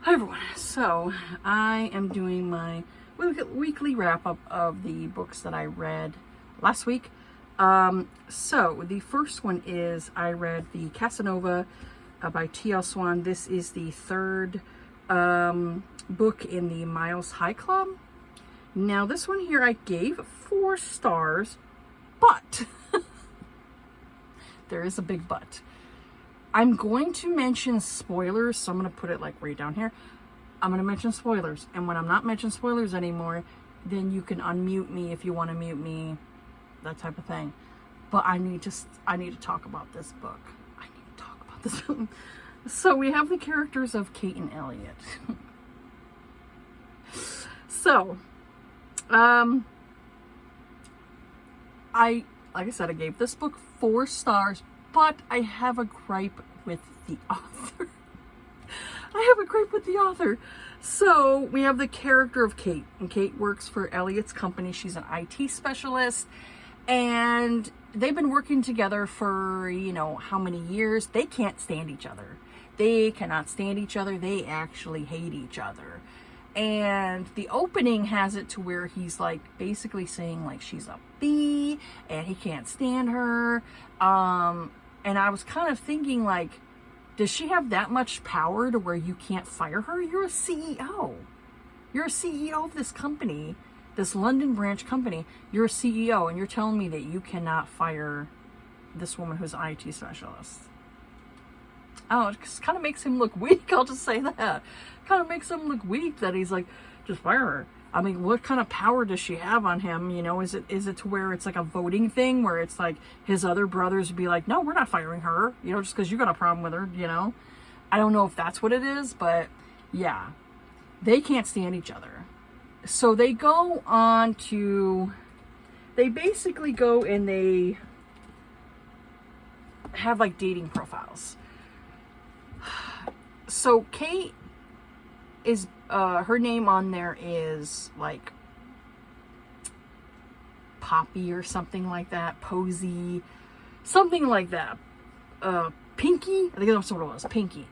Hi everyone. So I am doing my weekly wrap up of the books that I read last week. So the first one is I read the Casanova by Swan. This is the third book in the Miles High Club. Now this one here I gave 4 stars, but there is a big but. I'm going to mention spoilers, so I'm going to put it like right down here. I'm going to mention spoilers, and when I'm not mentioning spoilers anymore, then you can unmute me if you want to mute me, that type of thing. But I need to talk about this book. I need to talk about this book. So we have the characters of Kate and Elliot. So, like I said, I gave this book 4 stars, but I have a gripe with the author. So we have the character of Kate, and Kate works for Elliot's company. She's an IT specialist, and they've been working together for, how many years. They can't stand each other. They cannot stand each other. They actually hate each other. And the opening has it to where he's like basically saying like she's a bee and he can't stand her. And I was kind of thinking like, does she have that much power to where you can't fire her? You're a CEO. You're a CEO of this company, this London branch company. You're a CEO, and you're telling me that you cannot fire this woman who's an IT specialist. Oh, it just kind of makes him look weak. I'll just say that. Kind of makes him look weak that he's like, just fire her. I mean, what kind of power does she have on him? Is it to where it's like a voting thing where it's like his other brothers would be like, no, we're not firing her, just because you got a problem with her, I don't know if that's what it is, but yeah, they can't stand each other. So they go on to, they basically go and they have like dating profiles. So Kate is, her name on there is like Poppy or something like that. Posy, something like that. Pinky, I think that's what it was, Pinky.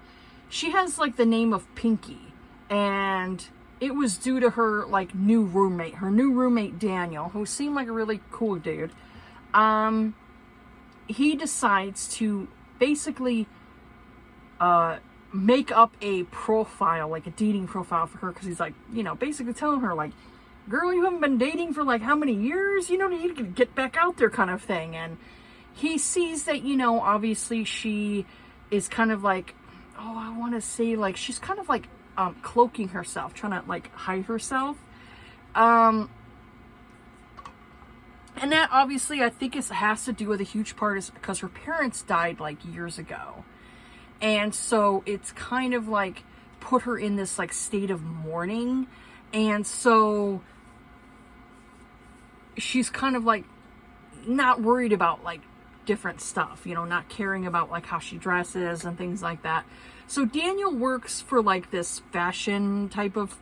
She has like the name of Pinky, and it was due to her like new roommate Daniel, who seemed like a really cool dude. He decides to basically make up a profile, like a dating profile for her, because he's like, basically telling her like, girl, you haven't been dating for like how many years, you need to get back out there kind of thing. And he sees that, obviously she is kind of like, I want to say like, she's kind of like cloaking herself, trying to like hide herself. And that obviously I think has to do with a huge part is because her parents died like years ago. And so it's kind of like put her in this like state of mourning. And so she's kind of like not worried about like different stuff, not caring about like how she dresses and things like that. So Daniel works for like this fashion type of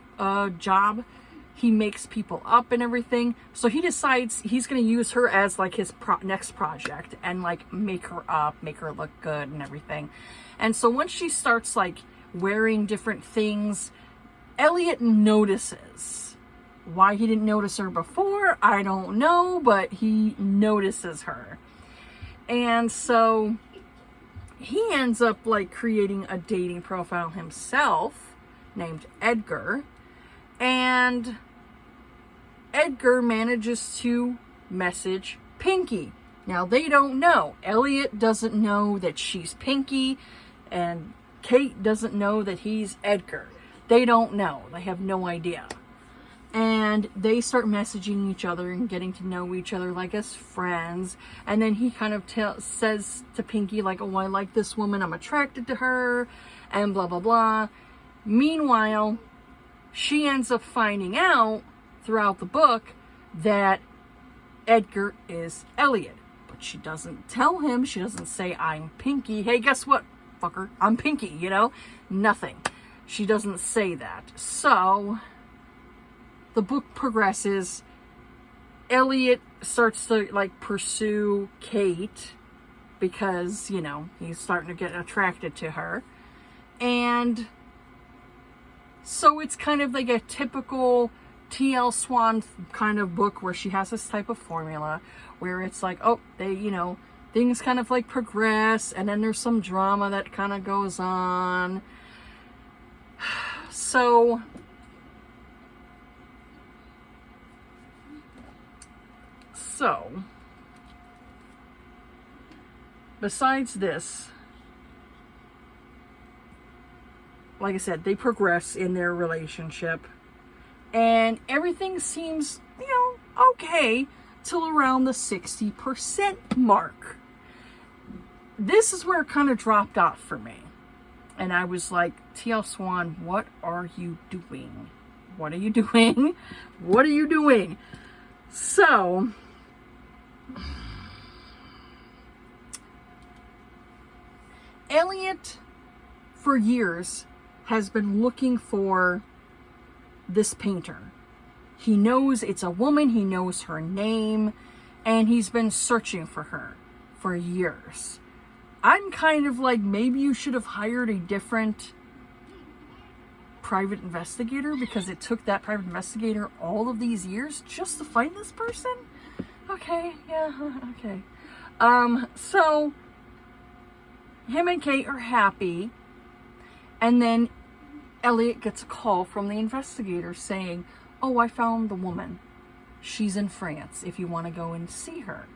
job. He makes people up and everything. So he decides he's going to use her as like his next project and like make her up, make her look good and everything. And so once she starts like wearing different things, Elliot notices. Why he didn't notice her before, I don't know, but he notices her. And so he ends up like creating a dating profile himself named Edgar. And Edgar manages to message Pinky. Now they don't know. Elliot doesn't know that she's Pinky, and Kate doesn't know that he's Edgar. They don't know. They have no idea. And they start messaging each other and getting to know each other like as friends. And then he kind of says to Pinky like, oh, I like this woman. I'm attracted to her. And blah, blah, blah. Meanwhile, she ends up finding out throughout the book that Edgar is Elliot. But she doesn't tell him. She doesn't say, I'm Pinky. Hey, guess what, fucker? I'm Pinky, Nothing. She doesn't say that. So the book progresses. Elliot starts to like pursue Kate because, he's starting to get attracted to her. And So it's kind of like a typical T.L. Swan kind of book where she has this type of formula where it's like, oh, they, you know, things kind of like progress, and then there's some drama that kind of goes on. So besides this, like I said, they progress in their relationship, and everything seems, you know, okay till around the 60% mark. This is where it kind of dropped off for me. And I was like, T.L. Swan, what are you doing? What are you doing? What are you doing? So, Elliot, for years, has been looking for this painter. He knows it's a woman, he knows her name, and he's been searching for her for years. I'm kind of like, maybe you should have hired a different private investigator, because it took that private investigator all of these years just to find this person. Okay, yeah, okay. So him and Kate are happy, and then Elliot gets a call from the investigator saying, oh, I found the woman. She's in France if you want to go and see her.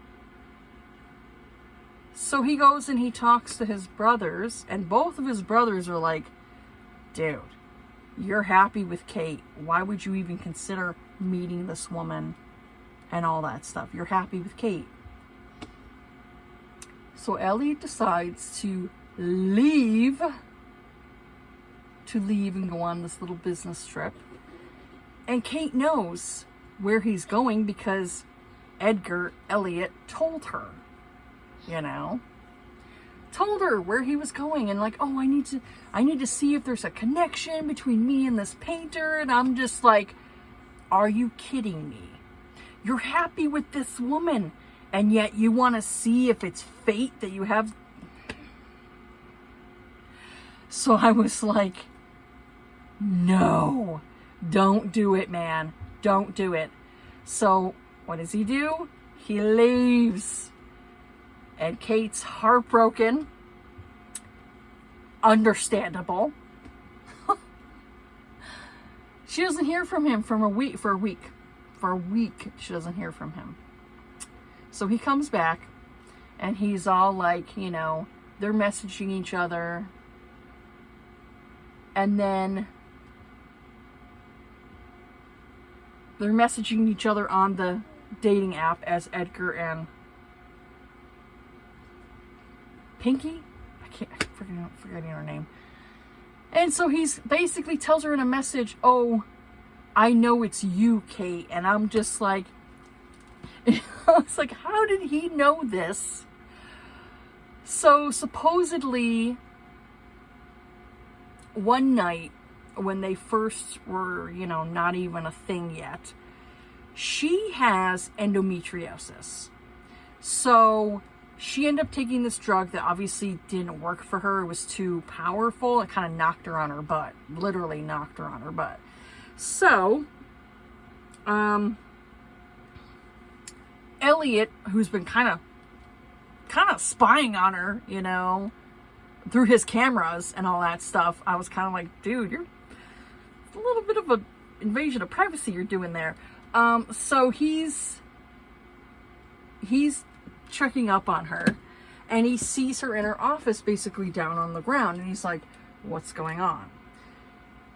So he goes and he talks to his brothers, and both of his brothers are like, dude, you're happy with Kate. Why would you even consider meeting this woman and all that stuff? You're happy with Kate. So Elliot decides to leave and go on this little business trip. And Kate knows where he's going because Edgar Elliot told her. You know, told her where he was going, and like, oh, I need to see if there's a connection between me and this painter. And I'm just like, are you kidding me? You're happy with this woman, and yet you want to see if it's fate that you have. So I was like, no, don't do it, man. Don't do it. So what does he do? He leaves. And Kate's heartbroken. Understandable. She doesn't hear from him for a week. She doesn't hear from him. So he comes back, and he's all like, you know, they're messaging each other. And then they're messaging each other on the dating app as Edgar and Pinky? I'm forgetting her name. And so he's basically tells her in a message, oh, I know it's you, Kate. And I'm just like, I was like, how did he know this? So supposedly, one night when they first were, you know, not even a thing yet, she has endometriosis. So she ended up taking this drug that obviously didn't work for her. It was too powerful. It kind of knocked her on her butt. Literally knocked her on her butt. So, Elliot, who's been kind of spying on her, you know, through his cameras and all that stuff, I was kind of like, dude, you're a little bit of an invasion of privacy you're doing there. So he's checking up on her, and he sees her in her office basically down on the ground, and he's like, what's going on?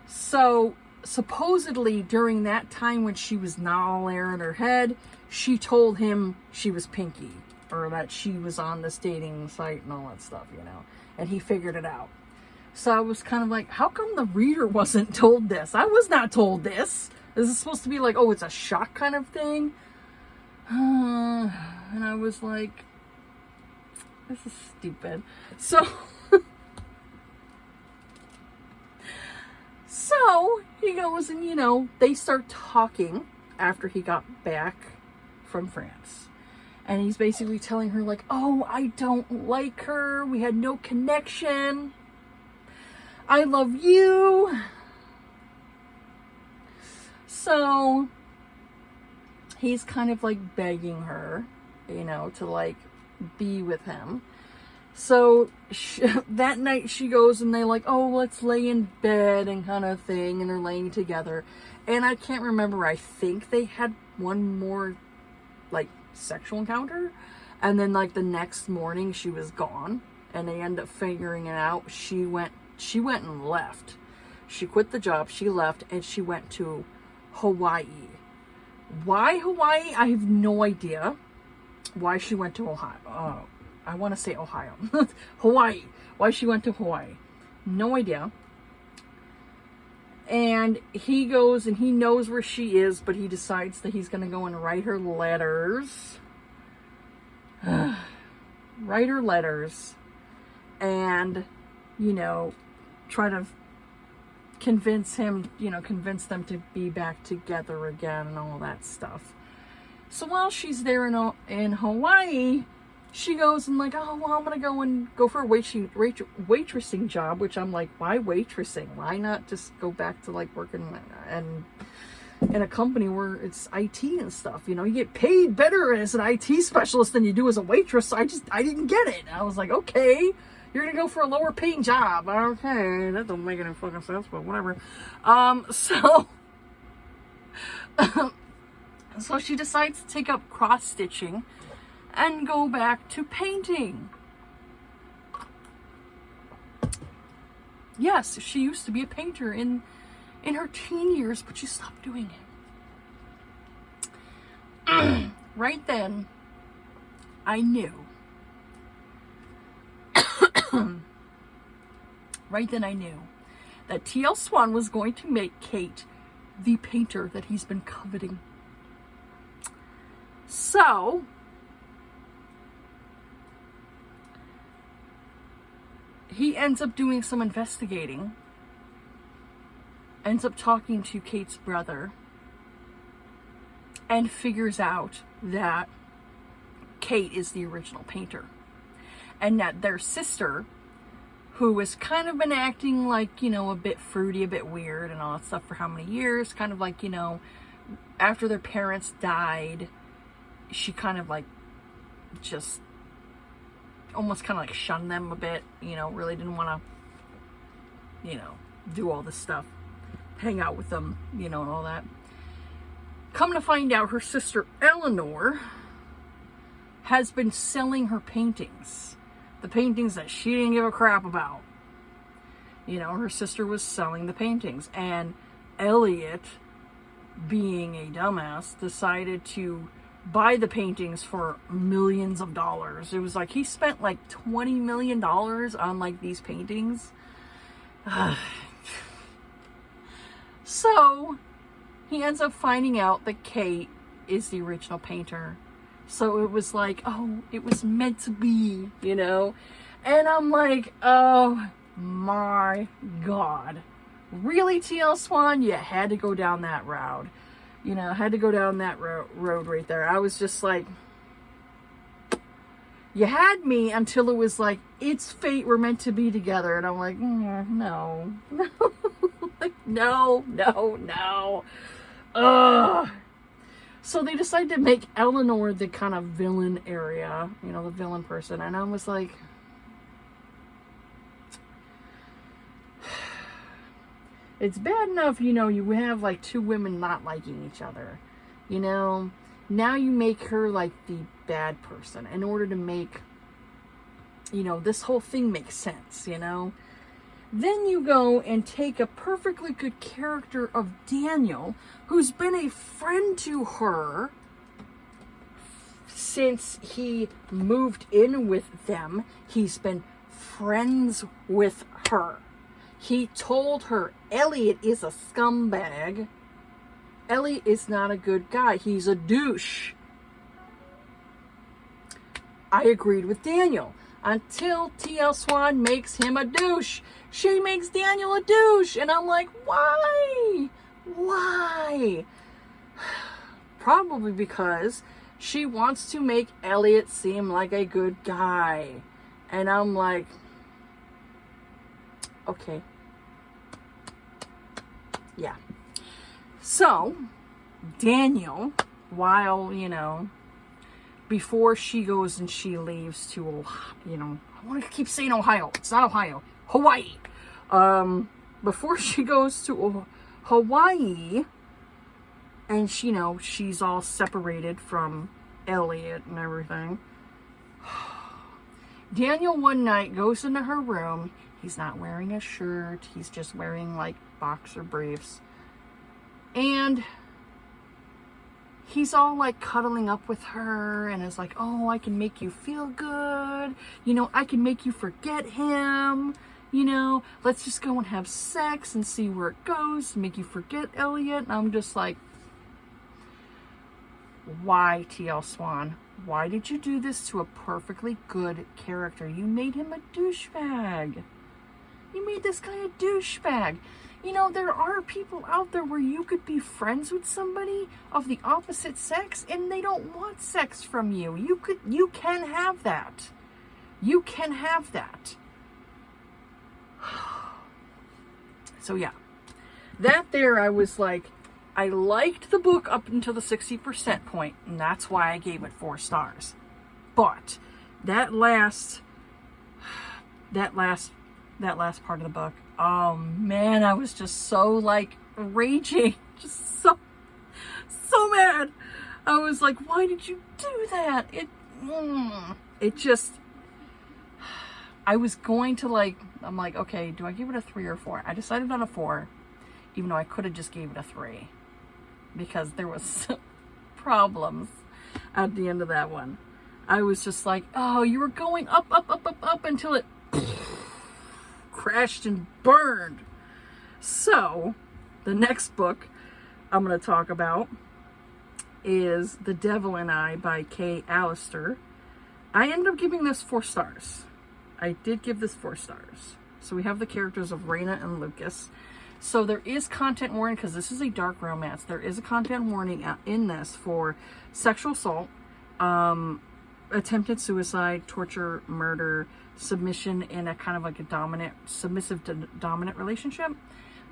So supposedly during that time when she was not all air in her head, she told him she was Pinky, or that she was on this dating site and all that stuff, you know, and he figured it out. So I was kind of like, how come the reader wasn't told this? I was not told this. This is supposed to be like, oh, it's a shock kind of thing. And I was like, this is stupid. So he goes and, you know, they start talking after he got back from France. And he's basically telling her like, oh, I don't like her. We had no connection. I love you. So he's kind of like begging her, you know, to like be with him. So that night she goes and they like, oh, let's lay in bed and kind of thing. And they're laying together. And I can't remember. I think they had one more like sexual encounter. And then like the next morning she was gone. And they end up figuring it out. She went and left. She quit the job. She left and she went to Hawaii. Why Hawaii? I have no idea why she went to Ohio. I want to say Ohio. Hawaii. Why she went to Hawaii. No idea. And he goes and he knows where she is, but he decides that he's going to go and write her letters. Write her letters. And, you know, try to convince them to be back together again and all that stuff. So while she's there in Hawaii, she goes and like, oh, well, I'm going to go for a waitressing job, which I'm like, why waitressing? Why not just go back to like working in a company where it's IT and stuff? You know, you get paid better as an IT specialist than you do as a waitress. So I didn't get it. I was like, okay, you're going to go for a lower paying job. Okay, that don't make any fucking sense, but whatever. So she decides to take up cross stitching and go back to painting. Yes, she used to be a painter in her teen years, but she stopped doing it. Right then, I knew. Right then I knew that T.L. Swan was going to make Kate the painter that he's been coveting. So he ends up doing some investigating, ends up talking to Kate's brother, and figures out that Kate is the original painter. And that their sister, who has kind of been acting like, you know, a bit fruity, a bit weird and all that stuff for how many years, kind of like, you know, after their parents died, she kind of like just almost kind of like shunned them a bit, you know, really didn't want to, you know, do all this stuff, hang out with them, you know, and all that. Come to find out, her sister Eleanor has been selling her paintings. The paintings that she didn't give a crap about. You know, her sister was selling the paintings. And Elliot, being a dumbass, decided to buy the paintings for millions of dollars. It was like he spent like $20 million on like these paintings. So he ends up finding out that Kate is the original painter. So it was like, oh, it was meant to be, you know? And I'm like, oh my God. Really, T.L. Swan? You had to go down that route. You know, had to go down that road right there. I was just like, you had me until it was like, it's fate, we're meant to be together. And I'm like, no. Like, no. Ugh. So they decided to make Eleanor the kind of villain area, you know, the villain person. And I was like, it's bad enough, you know, you have like two women not liking each other, you know. Now you make her like the bad person in order to make, you know, this whole thing make sense, you know. Then you go and take a perfectly good character of Daniel, who's been a friend to her since he moved in with them. He's been friends with her. He told her Elliot is a scumbag. Elliot is not a good guy. He's a douche. I agreed with Daniel. Until T.L. Swan makes him a douche. She makes Daniel a douche. And I'm like, why? Why? Probably because she wants to make Elliot seem like a good guy. And I'm like, okay. Yeah. So, Daniel, while, you know, before she goes and she leaves to, you know, I want to keep saying Ohio. It's not Ohio. Hawaii. Before she goes to Hawaii, and she, you know, she's all separated from Elliot and everything. Daniel one night goes into her room. He's not wearing a shirt. He's just wearing like boxer briefs. And he's all like cuddling up with her and is like, oh, I can make you feel good. You know, I can make you forget him. You know, let's just go and have sex and see where it goes. Make you forget Elliot. And I'm just like, why, T.L. Swan? Why did you do this to a perfectly good character? You made him a douchebag. You made this guy a douchebag. You know, there are people out there where you could be friends with somebody of the opposite sex and they don't want sex from you. You can have that. You can have that. So yeah, that there, I was like, I liked the book up until the 60% point, and that's why I gave it 4 stars. But that last part of the book, oh man, I was just so like raging, just so mad. I was like, why did you do that? It just, I was going to like, I'm like, okay, do I give it a 3 or 4? I decided on a 4, even though I could have just gave it a 3. Because there was problems at the end of that one. I was just like, oh, you were going up until it crashed and burned. So, the next book I'm going to talk about is The Devil and I by Kay Alastor. I ended up giving this 4 stars. I did give this 4 stars. So we have the characters of Raina and Lucas. So there is content warning, because this is a dark romance. There is a content warning in this for sexual assault, attempted suicide, torture, murder, submission in a kind of like a submissive to dominant relationship.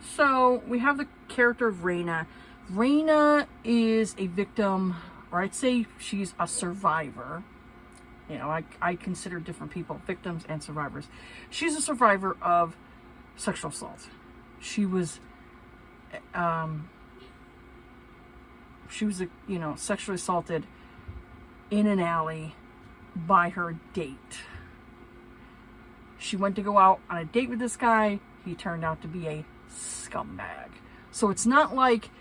So we have the character of Raina. Raina is a victim, or I'd say she's a survivor. You know, I consider different people victims and survivors. She's a survivor of sexual assault. She was sexually assaulted in an alley by her date. She went to go out on a date with this guy. He turned out to be a scumbag. So it's not like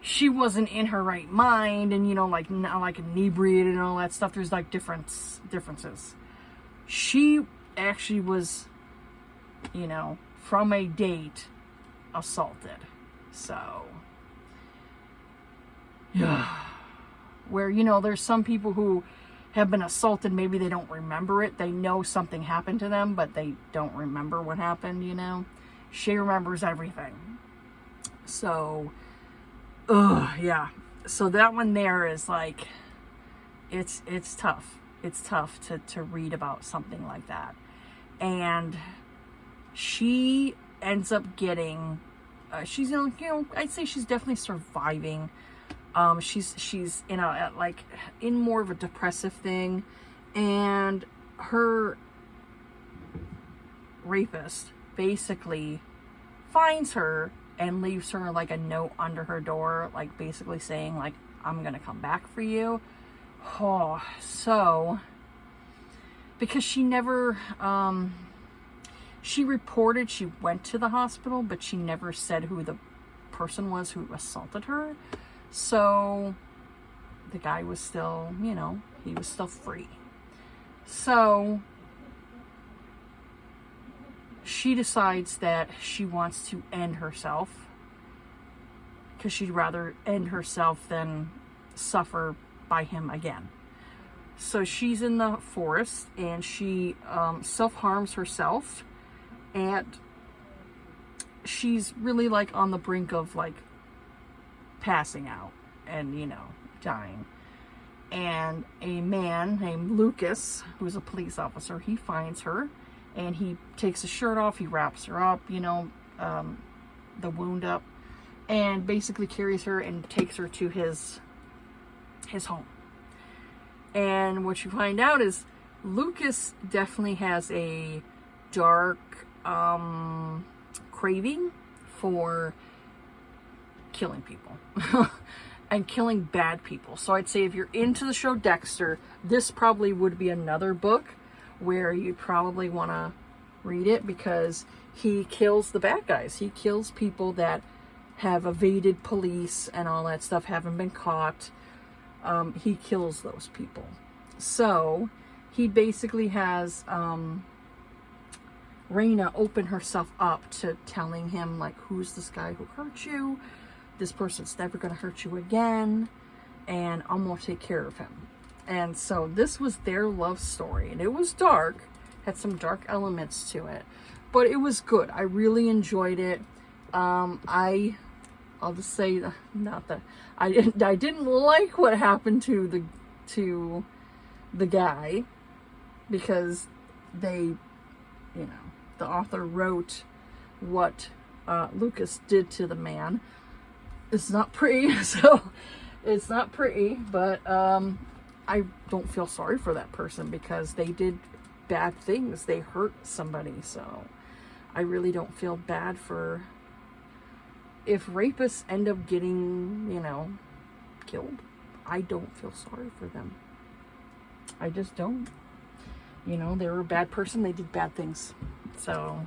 she wasn't in her right mind and, you know, like not like inebriated and all that stuff. There's like differences. She actually was, you know, from a date assaulted. So yeah, where, you know, there's some people who have been assaulted, maybe they don't remember it. They know something happened to them, but they don't remember what happened, you know. She remembers everything. So yeah, so that one there is like, it's tough. It's tough to read about something like that. And she ends up getting, she's, you know, I'd say she's definitely surviving. She's in a, like, in more of a depressive thing, and her rapist basically finds her and leaves her like a note under her door, like basically saying like, I'm gonna come back for you. Oh, so because she never, she reported she went to the hospital, but she never said who the person was who assaulted her. So the guy was still, you know, he was still free. So she decides that she wants to end herself, because she'd rather end herself than suffer by him again. So she's in the forest and she self-harms herself, and she's really like on the brink of like passing out and, you know, dying. And a man named Lucas, who's a police officer, he finds her and he takes his shirt off, he wraps her up, you know, the wound up, and basically carries her and takes her to his home. And what you find out is Lucas definitely has a dark craving for killing people and killing bad people. So I'd say if you're into the show Dexter, this probably would be another book where you probably want to read it, because he kills the bad guys. He kills people that have evaded police and all that stuff, haven't been caught. He kills those people. So he basically has Raina open herself up to telling him, like, who's this guy who hurt you? This person's never going to hurt you again, and I'm going to take care of him. And so this was their love story, and it was dark, had some dark elements to it, but it was good. I really enjoyed it. I'll just say, not that I didn't like what happened to the guy, because they, you know, the author wrote what Lucas did to the man. It's not pretty, so it's not pretty, but I don't feel sorry for that person, because they did bad things. They hurt somebody, so I really don't feel bad for, if rapists end up getting, you know, killed, I don't feel sorry for them. I just don't. You know, they were a bad person, they did bad things. So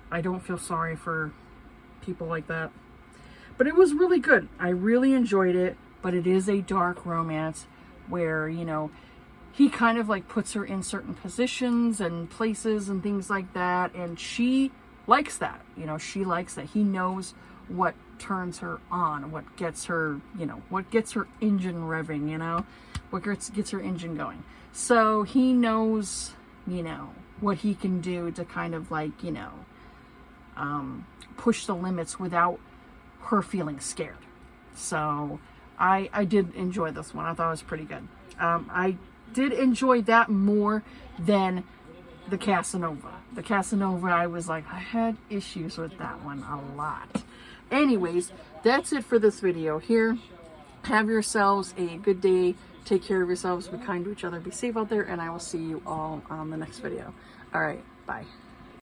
I don't feel sorry for people like that. But it was really good. I really enjoyed it, but it is a dark romance where, you know, he kind of like puts her in certain positions and places and things like that, and she likes that. You know, she likes that. He knows what turns her on, what gets her, you know, what gets her engine revving, you know, what gets her engine going. So he knows, you know, what he can do to kind of like, you know, push the limits without her feeling scared. So I did enjoy this one. I thought it was pretty good. I did enjoy that more than the Casanova. The Casanova, I was like, I had issues with that one a lot. Anyways, that's it for this video here. Have yourselves a good day. Take care of yourselves. Be kind to each other. Be safe out there. And I will see you all on the next video. All right. Bye.